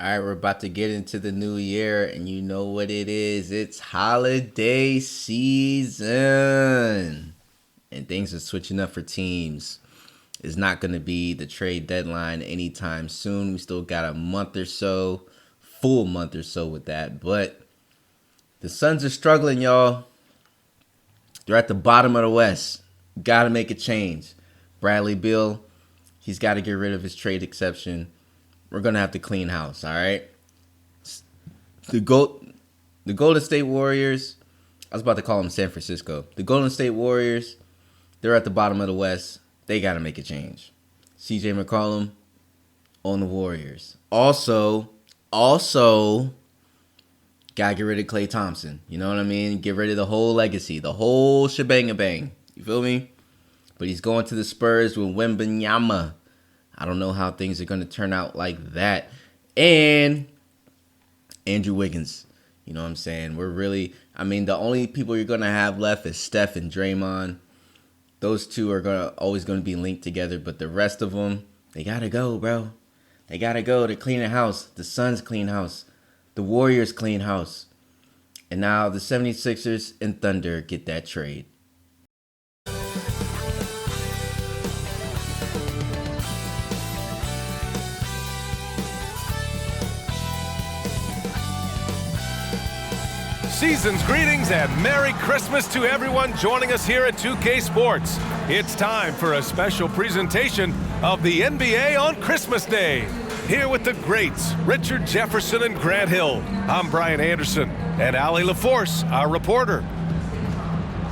All right, we're about to get into the new year, and you know what it is. It's holiday season, and things are switching up for teams. It's not going to be the trade deadline anytime soon. We still got a month or so, full month or so with that, but the Suns are struggling, y'all. They're at the bottom of the West. Got to make a change. Bradley Beal, he's got to get rid of his trade exception. We're going to have to clean house, all right? The Golden State Warriors, I was about to call them San Francisco. The Golden State Warriors, they're at the bottom of the West. They got to make a change. CJ McCollum on the Warriors. Also, got to get rid of Klay Thompson. You know what I mean? Get rid of the whole legacy, the whole shebang-a-bang. You feel me? But he's going to the Spurs with Wembanyama. I don't know how things are going to turn out like that. And Andrew Wiggins. You know what I'm saying? The only people you're going to have left is Steph and Draymond. Those two are always going to be linked together. But the rest of them, they got to go, bro. They got to go. They're cleaning house. The Suns clean house. The Warriors clean house. And now the 76ers and Thunder get that trade. Season's greetings and Merry Christmas to everyone joining us here at 2K Sports. It's time for a special presentation of the NBA on Christmas Day. Here with the greats, Richard Jefferson and Grant Hill. I'm Brian Anderson and Allie LaForce, our reporter.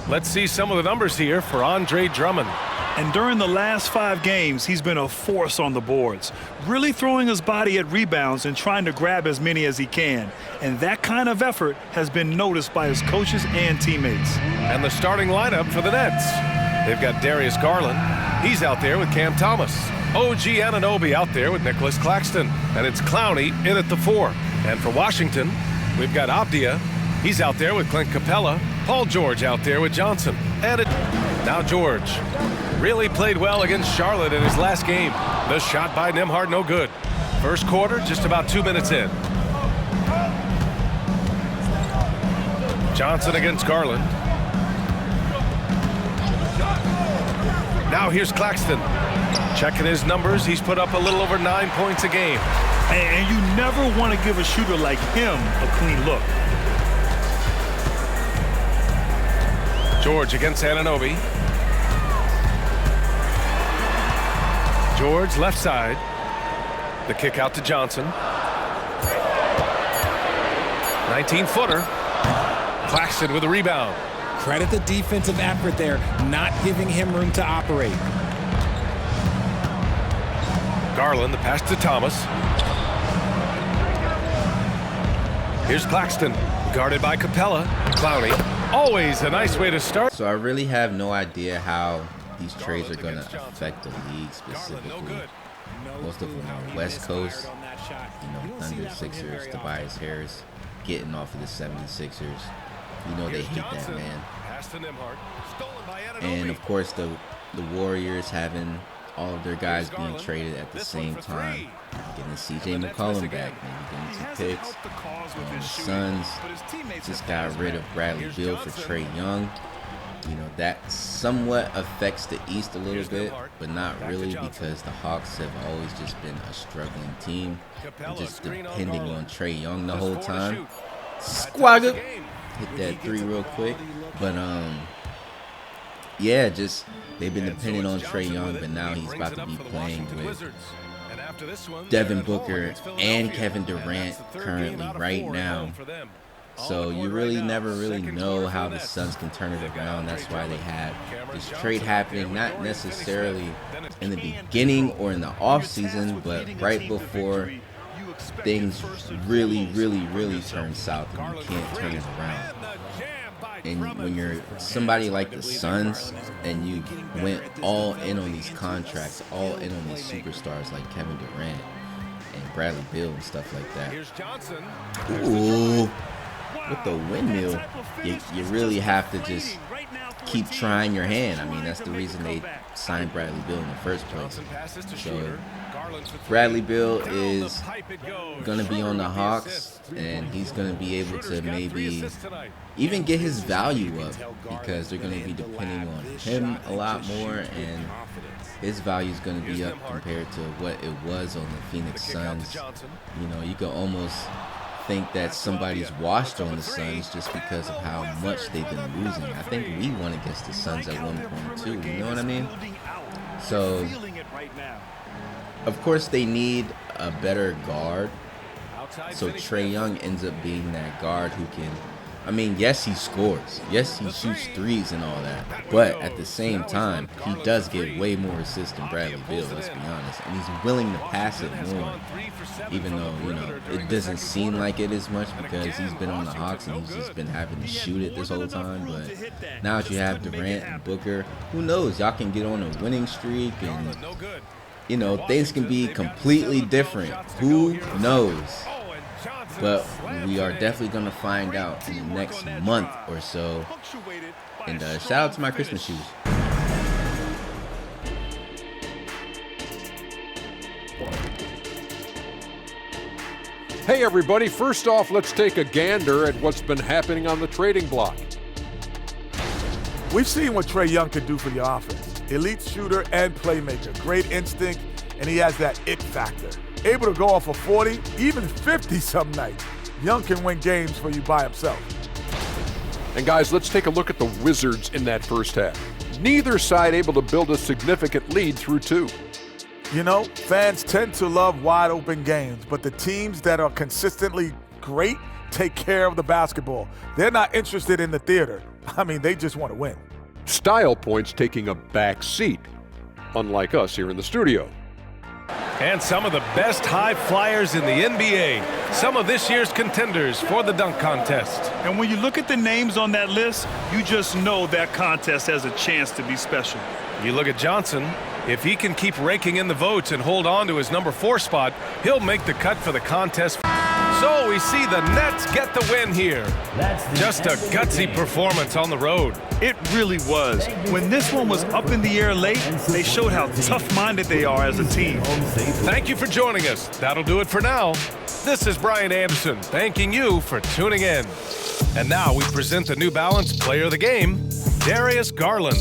Let's see some of the numbers here for Andre Drummond. And during the last 5 games, he's been a force on the boards, really throwing his body at rebounds and trying to grab as many as he can. And that kind of effort has been noticed by his coaches and teammates. And the starting lineup for the Nets. They've got Darius Garland. He's out there with Cam Thomas. OG Anunoby out there with Nicholas Claxton. And it's Clowney in at the 4. And for Washington, we've got Abdia. He's out there with Clint Capella. Paul George out there with Johnson. And now George really played well against Charlotte in his last game. The shot by Nembhard, no good. First quarter, just about 2 minutes in. Johnson against Garland. Now here's Claxton. Checking his numbers, he's put up a little over 9 points a game. And you never want to give a shooter like him a clean look. George against Anunoby. George left side. The kick out to Johnson. 19-footer. Claxton with a rebound. Credit the defensive effort there, not giving him room to operate. Garland, the pass to Thomas. Here's Claxton, guarded by Capella. Clowney, always a nice way to start. So I really have no idea how these trades are going to affect the league specifically. Most of them are West Coast, Thunder, Sixers, Tobias Harris getting off of the 76ers. You know they hate that man. And of course the Warriors having all of their guys being traded at the same time. Getting CJ McCollum back, maybe getting some picks. The Suns just got rid of Bradley Beal for Trae Young. You know, that somewhat affects the East a little bit, but not really because the Hawks have always just been a struggling team. And just depending on Trae Young the whole time. Squagga! Hit that 3 real quick. But, yeah, just they've been depending on Trae Young, but now he's about to be playing with Devin Booker and Kevin Durant currently right now. So you really never really know how the Suns can turn it around. That's why they have this trade happening, not necessarily in the beginning or in the offseason, but right before things really turn south and you can't turn it around. And when you're somebody like the Suns and you went all in on these contracts, all in on these superstars like Kevin Durant and Bradley Beal and stuff like that. Ooh. With the windmill, you really have to just keep trying your hand. I mean, that's the reason they signed Bradley Beal in the first place. So Bradley Beal is going to be on the Hawks, and he's going to be able to maybe even get his value up because they're going to be depending on him a lot more, and his value is going to be up compared to what it was on the Phoenix Suns. You know, you can almost think that somebody's washed on the Suns just because of how much they've been losing. I think we won against the Suns at one point too, you know what I mean? So, of course they need a better guard. So Trae Young ends up being that guard who can, I mean, yes, he scores. Yes, he shoots threes and all that. But at the same time, he does get way more assists than Bradley Beal, let's be honest. And he's willing to pass it more, even though, you know, it doesn't seem like it as much because he's been on the Hawks and he's just been having to shoot it this whole time. But now that you have Durant and Booker, who knows? Y'all can get on a winning streak and, you know, things can be completely different. Who knows? But we are definitely going to find out in the next month or so. And shout out to my Christmas shoes. Hey everybody, first off, let's take a gander at what's been happening on the trading block. We've seen what Trae Young can do for your offense. Elite shooter and playmaker, great instinct, and he has that it factor. Able to go off of 40, even 50 some nights. Young can win games for you by himself. And guys, let's take a look at the Wizards in that first half. Neither side able to build a significant lead through two. You know, fans tend to love wide open games, but the teams that are consistently great take care of the basketball. They're not interested in the theater. I mean, they just want to win. Style points taking a back seat, unlike us here in the studio. And some of the best high flyers in the NBA. Some of this year's contenders for the dunk contest. And when you look at the names on that list, you just know that contest has a chance to be special. You look at Johnson. If he can keep raking in the votes and hold on to his number 4 spot, he'll make the cut for the contest. So we see the Nets get the win here. Just a gutsy performance on the road. It really was. When this one was up in the air late, they showed how tough-minded they are as a team. Thank you for joining us. That'll do it for now. This is Brian Anderson, thanking you for tuning in. And now we present the New Balance Player of the Game, Darius Garland.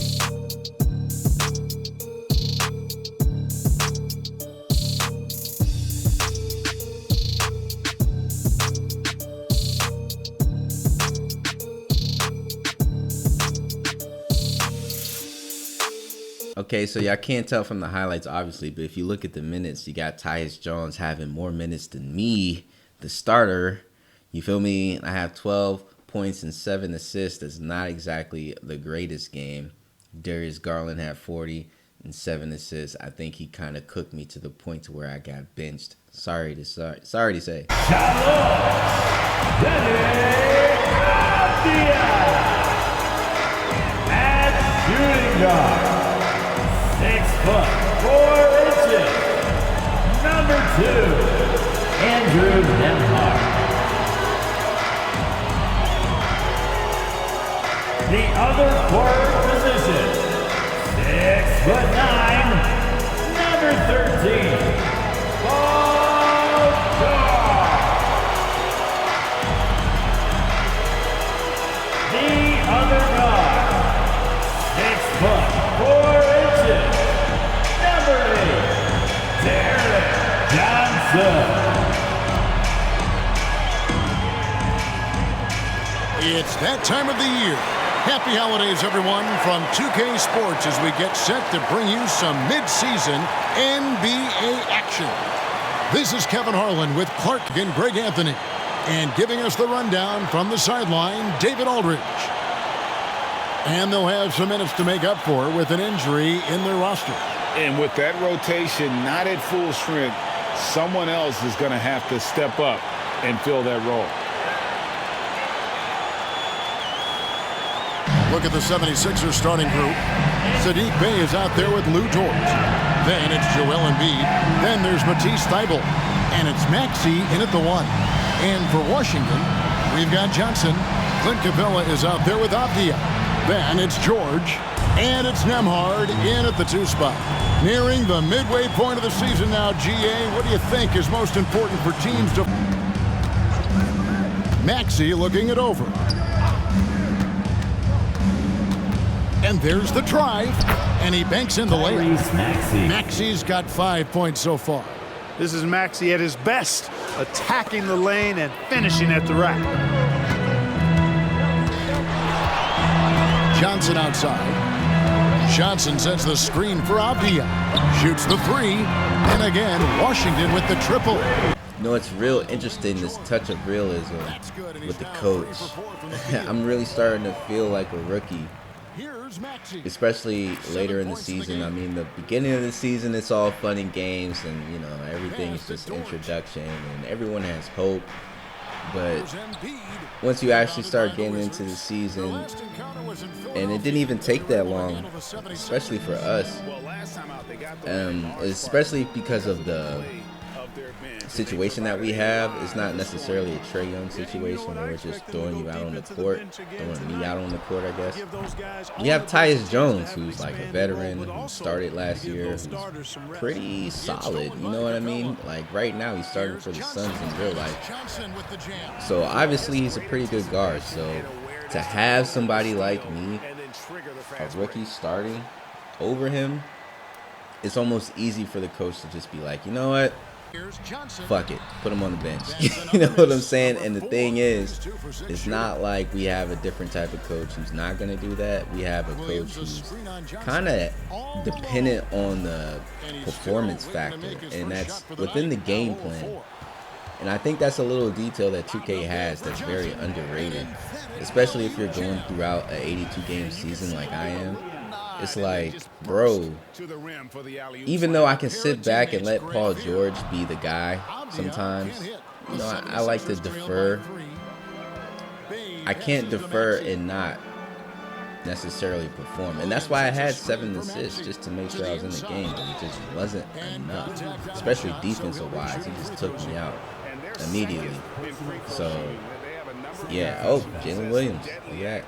Okay, so y'all can't tell from the highlights, obviously, but if you look at the minutes, you got Tyus Jones having more minutes than me, the starter. You feel me? I have 12 points and 7 assists. That's not exactly the greatest game. Darius Garland had 40 and 7 assists. I think he kind of cooked me to the point to where I got benched. Sorry to say. Shooting guard. 6 foot 4 inches. Number 2, Andrew Nemhart. The other forward position, 6 foot 9, number 13, Paul George. The other guard, 6 foot 4 inches, number 8, Derek Johnson. It's that time of the year. Happy holidays, everyone, from 2K Sports as we get set to bring you some mid-season NBA action. This is Kevin Harlan with Clark and Greg Anthony. And giving us the rundown from the sideline, David Aldridge. And they'll have some minutes to make up for with an injury in their roster. And with that rotation not at full strength, someone else is going to have to step up and fill that role. Look at the 76ers starting group. Sadiq Bey is out there with Lou George. Then it's Joel Embiid. Then there's Matisse Thybulle. And it's Maxey in at the 1. And for Washington, we've got Johnson. Clint Capella is out there with Avdia. Then it's George. And it's Nembhard in at the 2 spot. Nearing the midway point of the season now, GA. What do you think is most important for teams to... Maxey looking it over. And there's the drive. And he banks in the layup. Maxey's got 5 points so far. This is Maxey at his best, attacking the lane and finishing at the rack. Johnson outside. Johnson sets the screen for Avdia. Shoots the 3. And again, Washington with the triple. You know, it's real interesting, this touch of realism with the coach. I'm really starting to feel like a rookie, especially later in the season. I mean, the beginning of the season, it's all fun and games, and, you know, everything is just introduction, and everyone has hope. But once you actually start getting into the season, and it didn't even take that long, especially for us, especially because of the situation that we have. It's not necessarily a Trae Young situation where we're just throwing you out on the court, throwing me out on the court, I guess. We have TYUS Jones, who's like a veteran, who started last year, who's pretty solid, you know what I mean? Like right now he's starting for the Suns in real life. So obviously he's a pretty good guard. So to have somebody like me, a rookie, starting over him, it's almost easy for the coach to just be like, you know what? Fuck it, put him on the bench. You know what I'm saying? And the thing is, it's not like we have a different type of coach who's not going to do that. We have a coach who's kind of dependent on the performance factor, and that's within the game plan. And I think that's a little detail that 2K has that's very underrated, especially if you're going throughout an 82-game season like I am. It's like, bro, even though I can sit back and let Paul George be the guy sometimes, you know, I like to defer. I can't defer and not necessarily perform. And that's why I had 7 assists, just to make sure I was in the game. But it just wasn't enough, especially defensive-wise. He just took me out immediately. So, yeah. Oh, Jalen Williams. Yeah.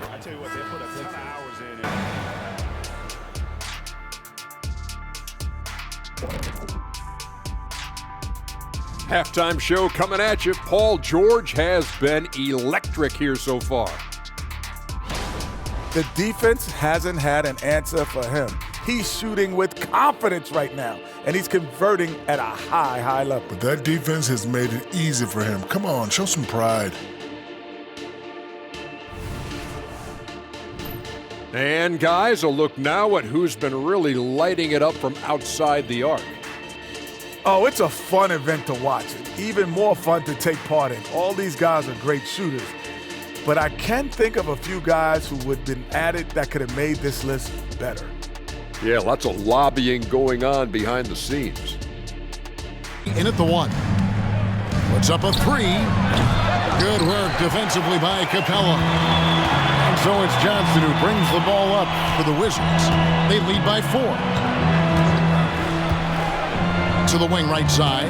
I tell you what, they put a ton of hours in. Halftime show coming at you. Paul George has been electric here so far. The defense hasn't had an answer for him. He's shooting with confidence right now, and he's converting at a high level. But that defense has made it easy for him. Come on, show some pride. And guys, a look now at who's been really lighting it up from outside the arc. Oh, it's a fun event to watch. Even more fun to take part in. All these guys are great shooters. But I can think of a few guys who would have been added that could have made this list better. Yeah, lots of lobbying going on behind the scenes. In at the 1. Puts up a 3. Good work defensively by Capella. And so it's Johnson who brings the ball up for the Wizards. They lead by 4. To the wing right side.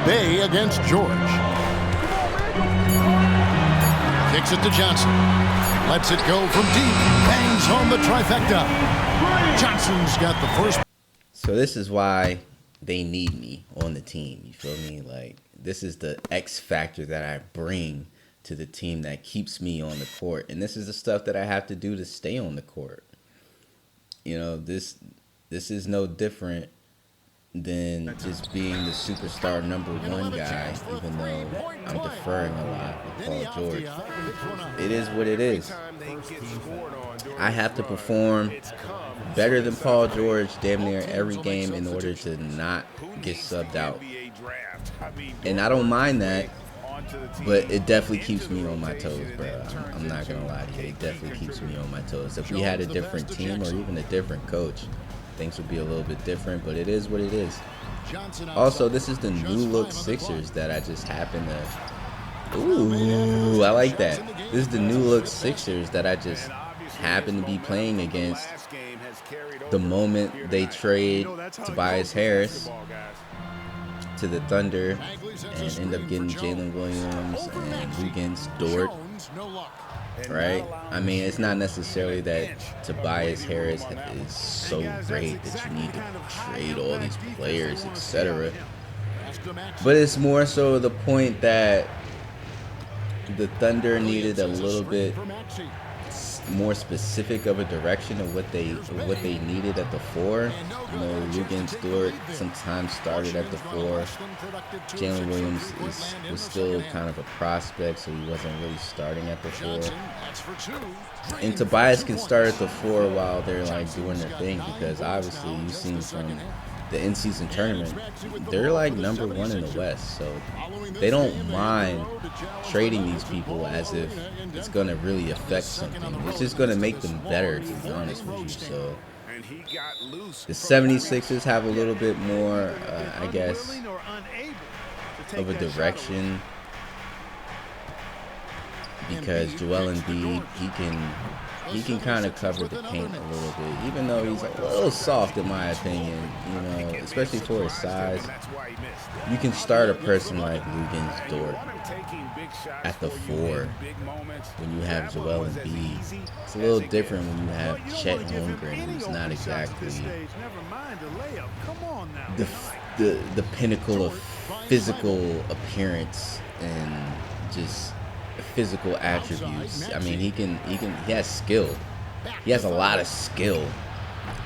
Bay against George. Kicks it to Johnson. Lets it go from deep. Bangs home the trifecta. Johnson's got the first. So this is why they need me on the team. You feel me? Like, this is the X factor that I bring to the team that keeps me on the court. And this is the stuff that I have to do to stay on the court. You know, this is no different than just being the superstar #1 guy, even though I'm deferring a lot with Paul George. It is what it is. I have to perform better than Paul George damn near every game in order to not get subbed out. And I don't mind that, but it definitely keeps me on my toes, bro. I'm not going to lie to you. It definitely keeps me on my toes. If we had a different team or even a different coach, things would be a little bit different, but it is what it is. Also, this is the new look Sixers that I just happen to... Ooh, I like that. This is the new look Sixers that I just happen to be playing against the moment they trade Tobias Harris to the Thunder and end up getting Jalen Williams and Luguentz Dort no luck. right? I mean, it's not necessarily that Tobias Harris is so great that you need to trade all these players, etc. But it's more so the point that the Thunder needed a little bit more specific of a direction of what they needed at the 4. You know, Rugen Stewart sometimes started at the 4. Jalen Williams was still kind of a prospect, so he wasn't really starting at the 4. And Tobias can start at the 4 while they're like doing their thing, because obviously you've seen from the in-season tournament, they're like number 1 in the West, so they don't mind trading these people as if it's going to really affect something. It's just going to make them better, to be honest with you. So the 76ers have a little bit more, I guess, of a direction, because Joel Embiid, he can kind of cover the paint a little bit, even though he's a little soft in my opinion, you know, especially for his size. You can start a person like Rugen Stewart at the 4 when you have Joel Embiid. It's a little different when you have Chet Holmgren, who's not exactly the pinnacle of physical appearance and just physical attributes. I mean, he has skill. He has a lot of skill,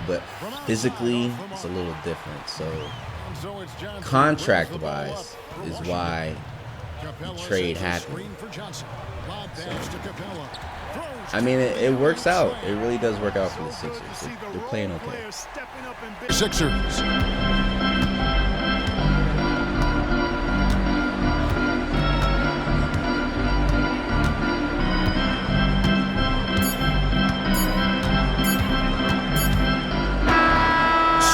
but physically it's a little different. So contract-wise is why the trade happened. So, I mean, it works out. It really does work out for the Sixers. They're playing okay. Sixers.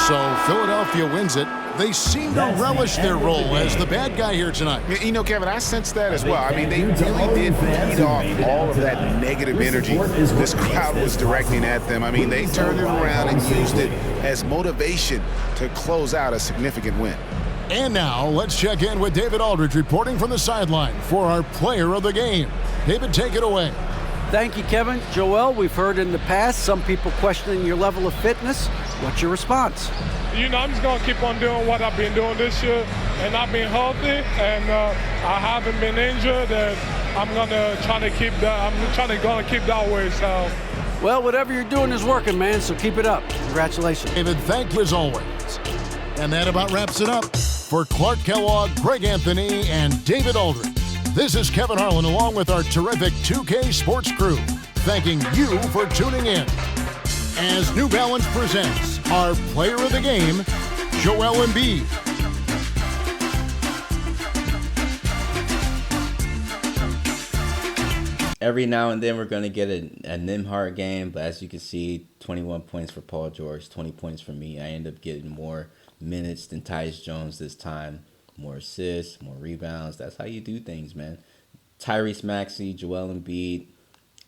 So Philadelphia wins it. They seem to relish their role as the bad guy here tonight. You know, Kevin, I sense that as well. I mean, they really did feed off all of that negative energy this crowd was directing at them. I mean, they turned it around and used it as motivation to close out a significant win. And now let's check in with David Aldridge reporting from the sideline for our player of the game. David, take it away. Thank you, Kevin. Joel, we've heard in the past some people questioning your level of fitness. What's your response? You know, I'm just going to keep on doing what I've been doing this year, and I've been healthy, and I haven't been injured, and I'm going to try to keep that. I'm trying to keep that way. So, well, whatever you're doing is working, man, so keep it up. Congratulations. David, thank you as always. And that about wraps it up. For Clark Kellogg, Greg Anthony, and David Aldridge, this is Kevin Harlan along with our terrific 2K Sports crew, thanking you for tuning in. As New Balance presents our player of the game, Joel Embiid. Every now and then we're going to get a Nembhard game, but as you can see, 21 points for Paul George, 20 points for me. I end up getting more minutes than Tyus Jones this time. More assists, more rebounds. That's how you do things, man. Tyrese Maxey, Joel Embiid,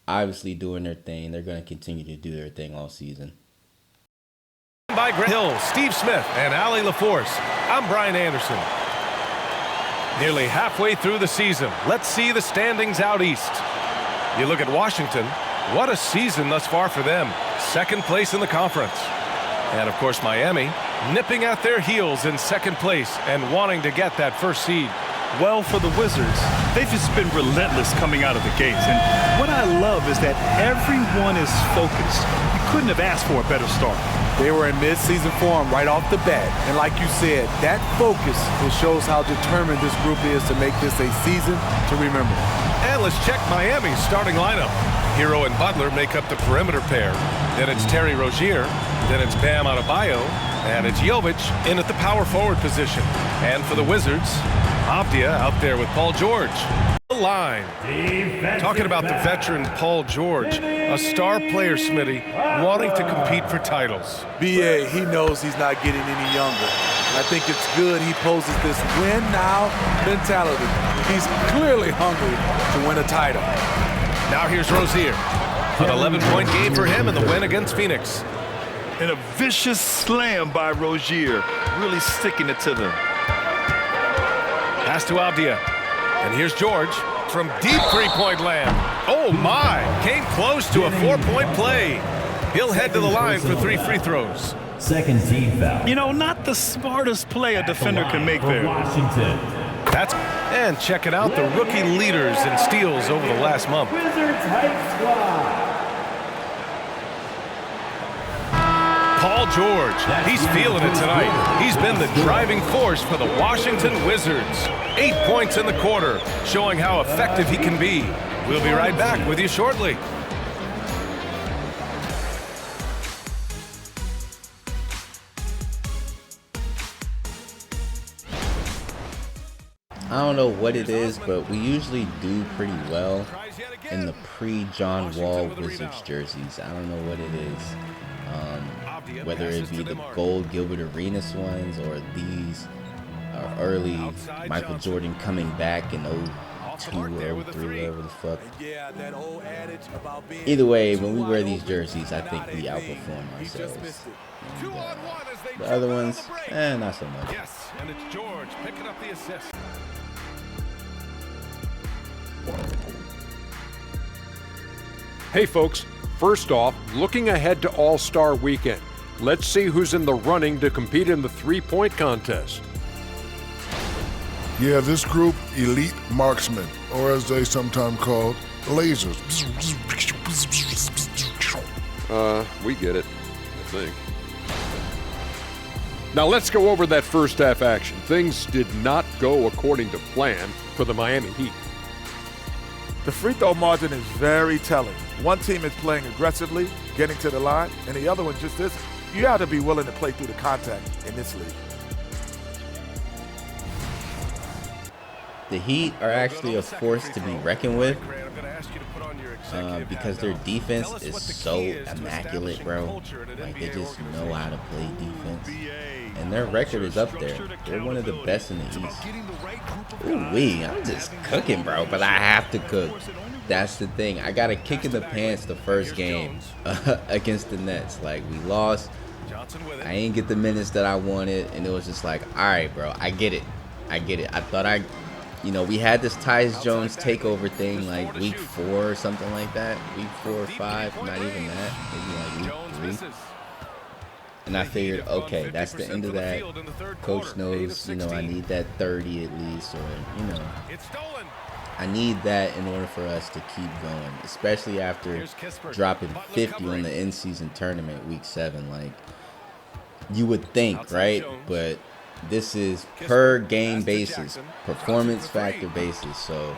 obviously doing their thing. They're going to continue to do their thing all season. By Grant Hill, Steve Smith, and Allie LaForce, I'm Brian Anderson. Nearly halfway through the season, let's see the standings out east. You look at Washington, what a season thus far for them. Second place in the conference. And of course Miami, nipping at their heels in second place and wanting to get that first seed. Well, for the Wizards, they've just been relentless coming out of the gates. And what I love is that everyone is focused. You couldn't have asked for a better start. They were in mid-season form right off the bat. And like you said, that focus shows how determined this group is to make this a season to remember. And let's check Miami's starting lineup. Hero and Butler make up the perimeter pair. Then it's Terry Rozier. Then it's Bam Adebayo. And it's Jovic in at the power forward position. And for the Wizards, Avdia out there with Paul George. The line. Talking about the veteran Paul George, a star player, Smitty, wanting to compete for titles. B.A., he knows he's not getting any younger. I think it's good he poses this win now mentality. He's clearly hungry to win a title. Now here's Rozier. An 11-point game for him in the win against Phoenix. And a vicious slam by Rozier, really sticking it to them. Pass to Avdia. And here's George. from deep three-point land. Oh, my. Came close to a 4-point play. He'll head to the line for 3 free throws. Second team foul. You know, not the smartest play a defender can make there. Washington. And check it out, the rookie leaders in steals over the last month. Wizards Hype Squad. Paul George, he's feeling it tonight. He's been the driving force for the Washington Wizards. 8 points in the quarter, showing how effective he can be. We'll be right back with you shortly. I don't know what it is, but we usually do pretty well in the pre-John Wall Wizards jerseys. I don't know what it is. Whether it be the gold Gilbert Arenas ones or these early Michael Jordan coming back in 02 or 03, whatever the fuck. Either way, when we wear these jerseys, I think we outperform ourselves. And, the other ones, not so much. Yes, and it's George picking up the assist. Hey folks, first off, looking ahead to All-Star Weekend, let's see who's in the running to compete in the three-point contest. Yeah, this group, elite marksmen, or as they sometimes called, lasers. We get it, I think. Now let's go over that first half action. Things did not go according to plan for the Miami Heat. The free throw margin is very telling. One team is playing aggressively, getting to the line, and the other one just isn't. You have to be willing to play through the contact in this league. The Heat are actually a force to be reckoned with because their defense is so immaculate, bro. Like, they just know how to play defense. And their record is up there. They're one of the best in the East. Ooh-wee, I'm just cooking, bro, but I have to cook. That's the thing. I got a kick in the pants the first game against the Nets. Like, we lost. I ain't get the minutes that I wanted, and it was just like, all right, bro, I get it. I thought we had this Tyus Jones takeover thing like week 4 or something like that. Week 4 or 5, not even that. Maybe like week 3. And I figured, okay, that's the end of that. Coach knows, I need that 30 at least, or, I need that in order for us to keep going, especially after dropping 50 on the in-season tournament week 7. Like, you would think, right? But this is per game basis, performance factor basis. So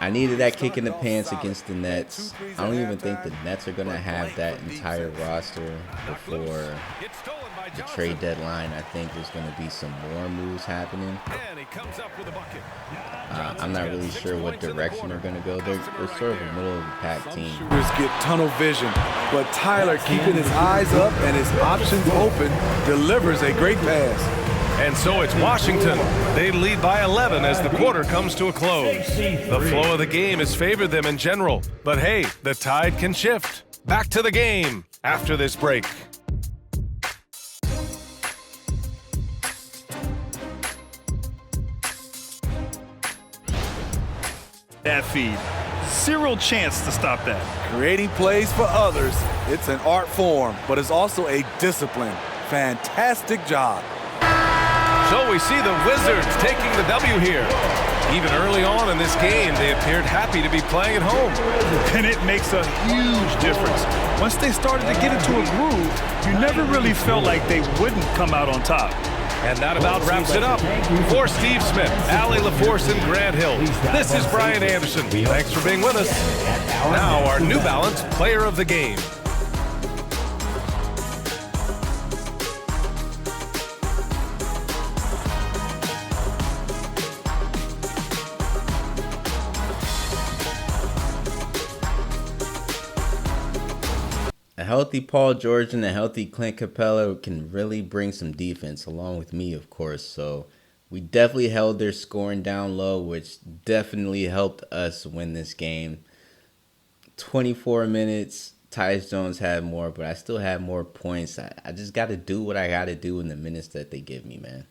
I needed that kick in the pants against the Nets. I don't even think the Nets are going to have that entire roster before the trade deadline. I think there's going to be some more moves happening. I'm not really sure what direction they're going to go. They're sort of a middle of the pack team. Shooters get tunnel vision, but Tyler, keeping his eyes up and his options open, delivers a great pass. And so it's Washington. They lead by 11 as the quarter comes to a close. The flow of the game has favored them in general. But hey, the tide can shift. Back to the game after this break. That feed. Zero chance to stop that. Creating plays for others, it's an art form, but it's also a discipline. Fantastic job. So we see the Wizards taking the W here. Even early on in this game, they appeared happy to be playing at home. And it makes a huge difference. Once they started to get into a groove, you never really felt like they wouldn't come out on top. And that about wraps it up. For Steve Smith, Allie LaForce, and Grant Hill, this is Brian Anderson. Thanks for being with us. Now our New Balance Player of the Game. A healthy Paul George and a healthy Clint Capella can really bring some defense, along with me, of course. So we definitely held their scoring down low, which definitely helped us win this game. 24 minutes, Tyus Jones had more, but I still had more points. I just got to do what I got to do in the minutes that they give me, man.